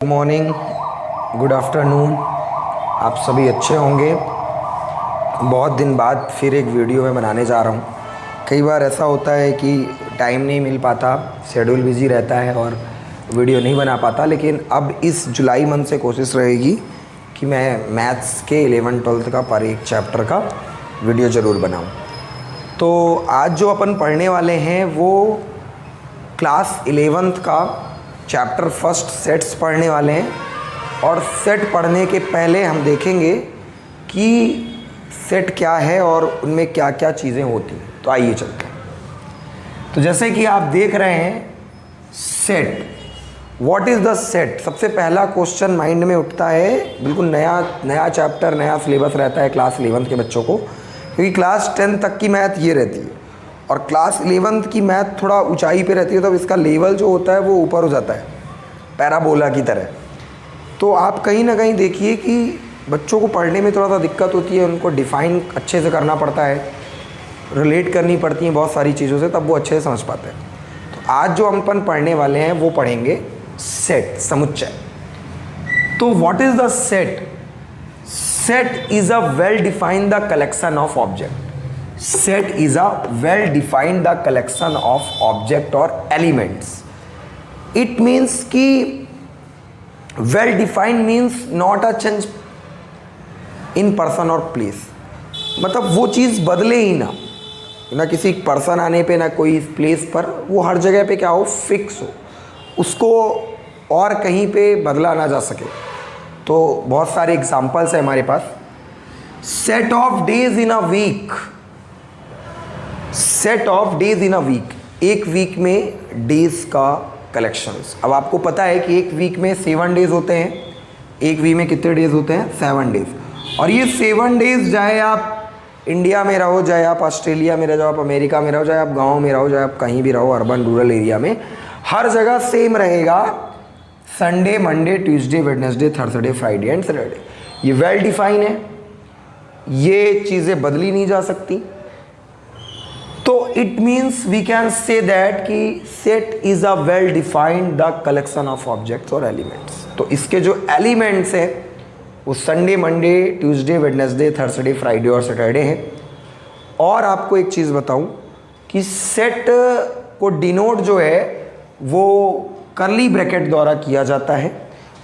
Good morning, good afternoon. आप सभी अच्छे होंगे। बहुत दिन बाद फिर एक वीडियो मैं बनाने जा रहा हूँ। कई बार ऐसा होता है कि टाइम नहीं मिल पाता, शेड्यूल बिज़ी रहता है और वीडियो नहीं बना पाता, लेकिन अब इस जुलाई मंथ से कोशिश रहेगी कि मैं मैथ्स के 11th-12th का पर एक चैप्टर का वीडियो ज़रूर बनाऊँ। तो आज जो अपन पढ़ने वाले हैं वो क्लास 11th का चैप्टर फर्स्ट सेट्स पढ़ने वाले हैं। और सेट पढ़ने के पहले हम देखेंगे कि सेट क्या है और उनमें क्या क्या चीज़ें होती हैं। तो आइए चलते हैं। तो जैसे कि आप देख रहे हैं set, what is the set. सबसे पहला क्वेश्चन माइंड में उठता है। बिल्कुल नया चैप्टर, नया सिलेबस रहता है क्लास 11th के बच्चों को, क्योंकि क्लास 10 तक की मैथ ये रहती है और क्लास 11th की मैथ थोड़ा ऊंचाई पे रहती है, तो इसका लेवल जो होता है वो ऊपर हो जाता है, पैराबोला की तरह। तो आप कहीं ना कहीं देखिए कि बच्चों को पढ़ने में थोड़ा सा दिक्कत होती है, उनको डिफ़ाइन अच्छे से करना पड़ता है, रिलेट करनी पड़ती हैं बहुत सारी चीज़ों से, तब वो अच्छे से समझ पाते हैं। तो आज जो हम अपन पढ़ने वाले हैं वो पढ़ेंगे सेट, समुच्चय। तो what is the set. Set is a well defined the collection of object. Set is a well-defined the collection of object or elements. It means कि well-defined means not a change in person or place. मतलब वो चीज़ बदले ही ना किसी person आने पे, ना कोई प्लेस पर, वो हर जगह पे क्या हो, फिक्स हो, उसको और कहीं पे बदला ना जा सके। तो बहुत सारे एग्जाम्पल्स है हमारे पास। Set of days in a week. Set of days in a week, एक वीक में डेज का कलेक्शंस। अब आपको पता है कि एक वीक में 7 डेज होते हैं। एक वीक में कितने डेज होते हैं, 7 डेज। और ये 7 डेज, चाहे आप इंडिया में रहो, चाहे आप ऑस्ट्रेलिया में रहो, आप अमेरिका में रहो, चाहे आप गांव में रहो, चाहे आप कहीं भी रहो, अर्बन रूरल एरिया में, हर जगह सेम रहेगा। Sunday, Monday, Tuesday, Wednesday, Thursday, Friday and Saturday. ये वेल डिफाइन है, ये चीज़ें बदली नहीं जा सकती। तो it means we can say that कि set is a well defined the collection of objects और एलिमेंट्स। तो इसके जो एलिमेंट्स हैं वो Sunday, Monday, Tuesday, Wednesday, Thursday, Friday और सैटरडे हैं। और आपको एक चीज़ बताऊं कि सेट को डिनोट जो है वो कर्ली ब्रैकेट द्वारा किया जाता है।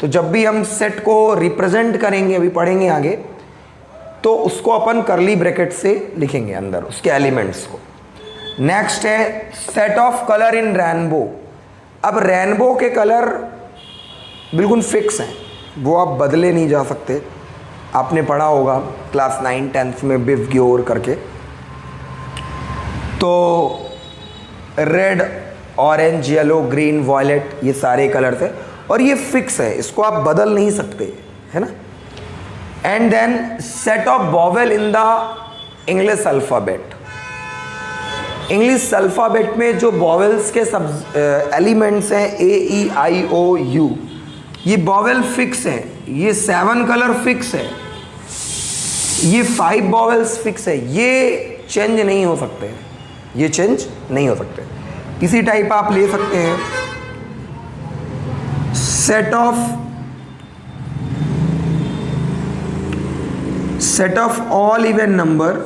तो जब भी हम सेट को रिप्रेजेंट करेंगे, अभी पढ़ेंगे आगे, तो उसको अपन कर्ली ब्रैकेट से लिखेंगे अंदर उसके एलिमेंट्स को। नेक्स्ट है set of colour in rainbow. अब रेनबो के कलर बिल्कुल फिक्स हैं, वो आप बदले नहीं जा सकते। आपने पढ़ा होगा क्लास 9-10th में बिव ग्योर करके। तो red, orange, yellow, green, violet, ये सारे कलर्स हैं और ये फिक्स है, इसको आप बदल नहीं सकते, है ना। And then set of vowel in the English alphabet. English alphabet में जो वॉवेल्स के सब एलिमेंट्स हैं, A, E, I, O, U, ये वॉवेल फिक्स हैं। ये 7 कलर फिक्स है, ये 5 वॉवेल्स फिक्स है, ये चेंज नहीं हो सकते, ये चेंज नहीं हो सकते। इसी टाइप आप ले सकते हैं set of all even number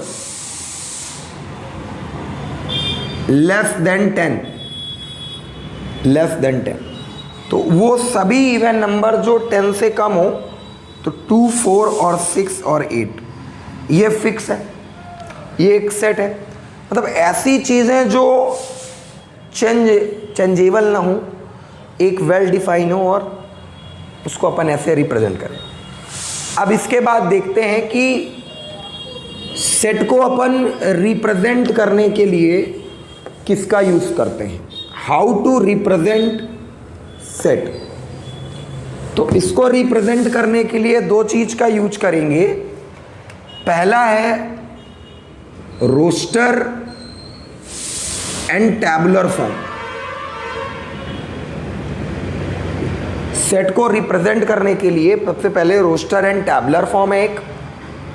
less than 10। तो वो सभी इवन नंबर जो 10 से कम हो, तो 2, 4 और 6 और 8, ये फिक्स है, ये एक सेट है। मतलब ऐसी चीज़ें जो चेंजेबल ना हो, एक वेल डिफाइन हो और उसको अपन ऐसे रिप्रेजेंट करें। अब इसके बाद देखते हैं कि सेट को अपन रिप्रेजेंट करने के लिए किसका यूज़ करते हैं, हाउ टू रिप्रेजेंट सेट। तो इसको रिप्रेजेंट करने के लिए 2 चीज़ का यूज करेंगे। पहला है roster and tabular form. Set को रिप्रेजेंट करने के लिए सबसे पहले रोस्टर एंड टैबुलर फॉर्म है एक,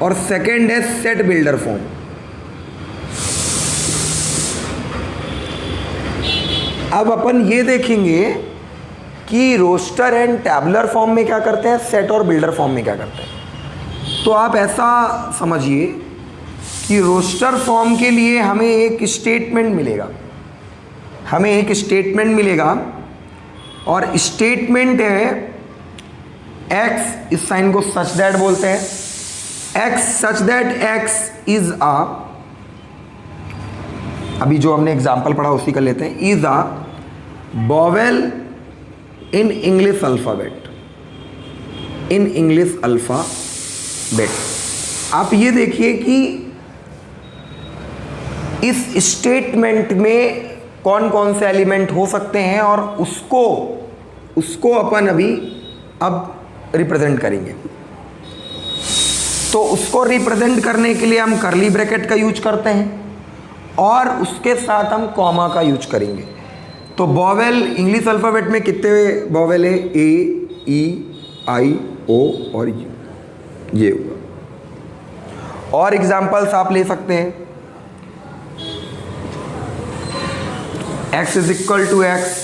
और सेकंड है सेट बिल्डर फॉर्म। अब अपन ये देखेंगे कि रोस्टर एंड टैबुलर फॉर्म में क्या करते हैं, सेट और बिल्डर फॉर्म में क्या करते हैं। तो आप ऐसा समझिए कि रोस्टर फॉर्म के लिए हमें एक स्टेटमेंट मिलेगा, हमें एक स्टेटमेंट मिलेगा और स्टेटमेंट है एक्स, इस साइन को सच दैट बोलते हैं, X such that X is a, अभी जो हमने एग्जाम्पल पढ़ा उसी का लेते हैं, is a vowel in English alphabet, in English alphabet. आप ये देखिए कि इस स्टेटमेंट में कौन कौन से एलिमेंट हो सकते हैं और उसको अपन अभी अब रिप्रेजेंट करेंगे। तो उसको रिप्रेजेंट करने के लिए हम कर्ली ब्रैकेट का यूज करते हैं और उसके साथ हम कॉमा का यूज करेंगे। तो वोवेल इंग्लिश अल्फ़ाबेट में कितने वोवेल है, ए, ई, आई, ओ और यू, ये हुआ। और एग्जाम्पल्स आप ले सकते हैं, x is equal to X,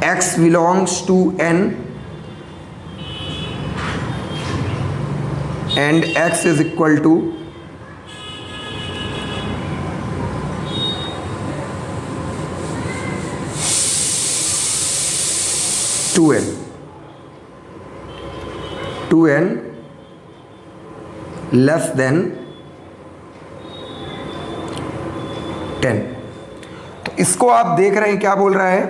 x belongs to n and x is equal to to n less than 10। तो इसको आप देख रहे हैं क्या बोल रहा है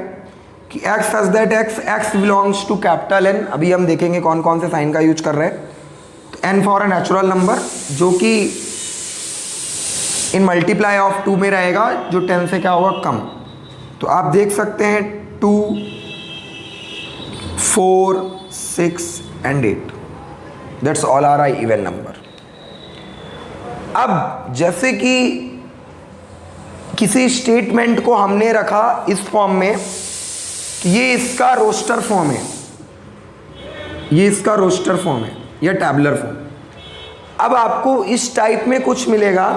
कि x such that x belongs to capital N। अभी हम देखेंगे कौन कौन से साइन का यूज कर रहे हैं। तो n for a natural number जो कि इन मल्टीप्लाई ऑफ 2 में रहेगा, जो 10 से क्या होगा कम। तो आप देख सकते हैं 2, 4, 6 and 8, that's all are I even number. अब जैसे कि किसी स्टेटमेंट को हमने रखा इस फॉर्म में कि ये इसका रोस्टर फॉर्म है, ये इसका रोस्टर फॉर्म है या टैबुलर फॉर्म। अब आपको इस टाइप में कुछ मिलेगा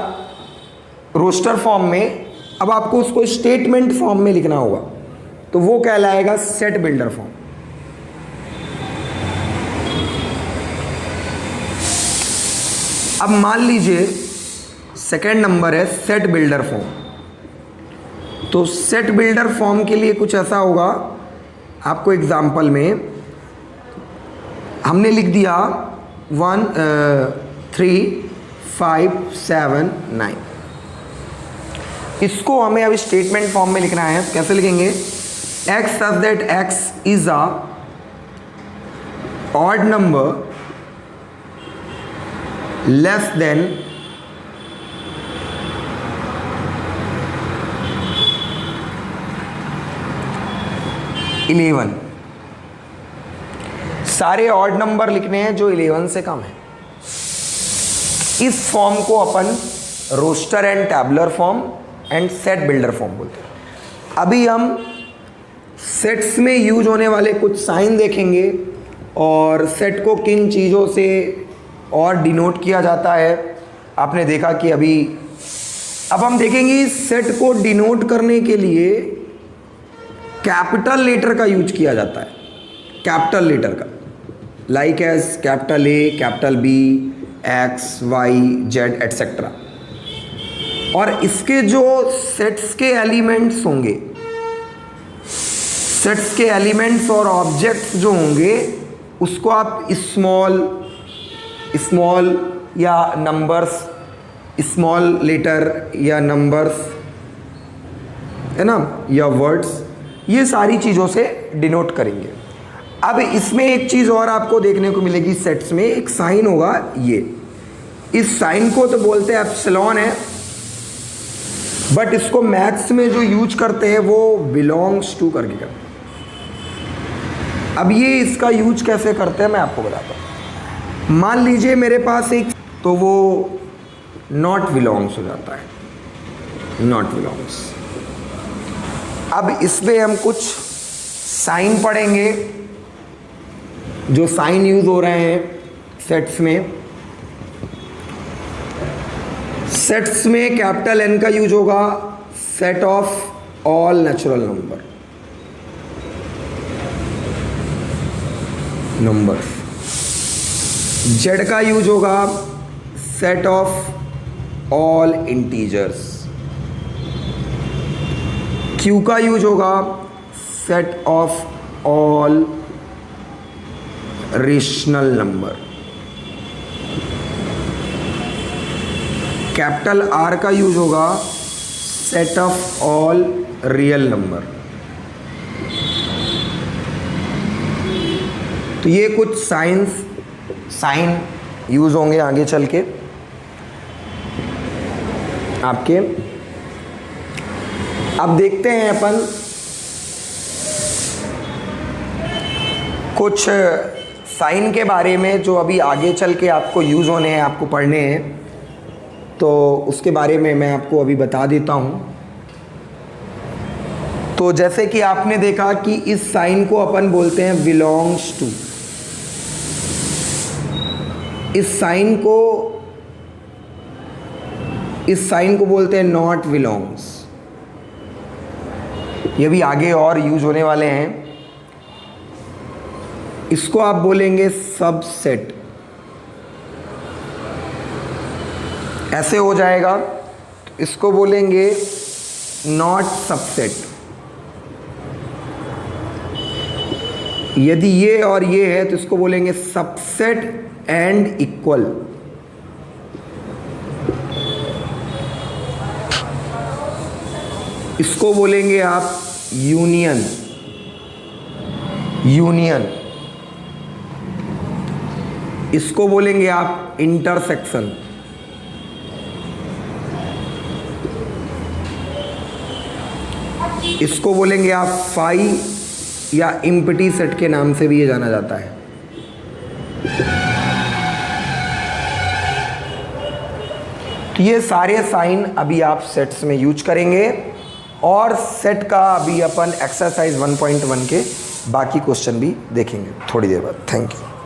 रोस्टर फॉर्म में, अब आपको उसको स्टेटमेंट फॉर्म में लिखना होगा, तो वो कहलाएगा सेट बिल्डर फॉर्म। अब मान लीजिए सेकेंड नंबर है सेट बिल्डर फॉर्म। तो सेट बिल्डर फॉर्म के लिए कुछ ऐसा होगा, आपको एग्जाम्पल में हमने लिख दिया 1, 3, 5, 7, 9। इसको हमें अब स्टेटमेंट फॉर्म में लिखना है। कैसे लिखेंगे, x such that X is a odd number less than 11। सारे ऑड नंबर लिखने हैं जो 11 से कम है। इस फॉर्म को अपन roster and tabular form and set builder form बोलते हैं। अभी हम सेट्स में यूज होने वाले कुछ साइन देखेंगे और सेट को किन चीज़ों से और डिनोट किया जाता है। आपने देखा कि अभी अब हम देखेंगे इस सेट को डिनोट करने के लिए कैपिटल लेटर का यूज किया जाता है, कैपिटल लेटर का, like as capital A, capital B, X, Y, Z etcetera. और इसके जो सेट्स के एलिमेंट्स होंगे, सेट्स के एलिमेंट्स और ऑब्जेक्ट्स जो होंगे उसको आप स्मॉल या नंबर्स, स्मॉल लेटर या नंबर्स है ना, या वर्ड्स, ये सारी चीज़ों से डिनोट करेंगे। अब इसमें एक चीज़ और आपको देखने को मिलेगी, सेट्स में एक साइन होगा, ये इस साइन को तो बोलते हैं एप्सिलॉन है, बट इसको मैथ्स में जो यूज करते हैं वो बिलोंग्स टू करके करते हैं। अब ये इसका यूज कैसे करते हैं मैं आपको बताता हूँ। मान लीजिए मेरे पास एक, तो वो नॉट बिलोंग्स हो जाता है, नॉट बिलोंग्स। अब इसमें हम कुछ साइन पढ़ेंगे, जो साइन यूज हो रहे हैं सेट्स में। सेट्स में कैपिटल एन का यूज होगा set of all natural numbers. Z का यूज होगा set of all integers. Q का यूज होगा set of all rational number. Capital R का यूज होगा set of all real number. तो ये कुछ साइन यूज होंगे आगे चल के आपके। अब देखते हैं अपन कुछ साइन के बारे में जो अभी आगे चल के आपको यूज होने हैं, आपको पढ़ने हैं, तो उसके बारे में मैं आपको अभी बता देता हूँ। तो जैसे कि आपने देखा कि इस साइन को अपन बोलते हैं बिलोंग्स टू। इस साइन को बोलते हैं नॉट बिलोंग्स। ये भी आगे और यूज होने वाले हैं। इसको आप बोलेंगे सबसेट, ऐसे हो जाएगा। इसको बोलेंगे नॉट सबसेट। यदि ये और ये है तो इसको बोलेंगे सबसेट एंड इक्वल। इसको बोलेंगे आप यूनियन। इसको बोलेंगे आप इंटरसेक्शन। इसको बोलेंगे आप फाई या इम्पटी सेट के नाम से भी ये जाना जाता है। तो ये सारे साइन अभी आप सेट्स में यूज करेंगे और सेट का अभी अपन एक्सरसाइज 1.1 के बाकी क्वेश्चन भी देखेंगे थोड़ी देर बाद। Thank you.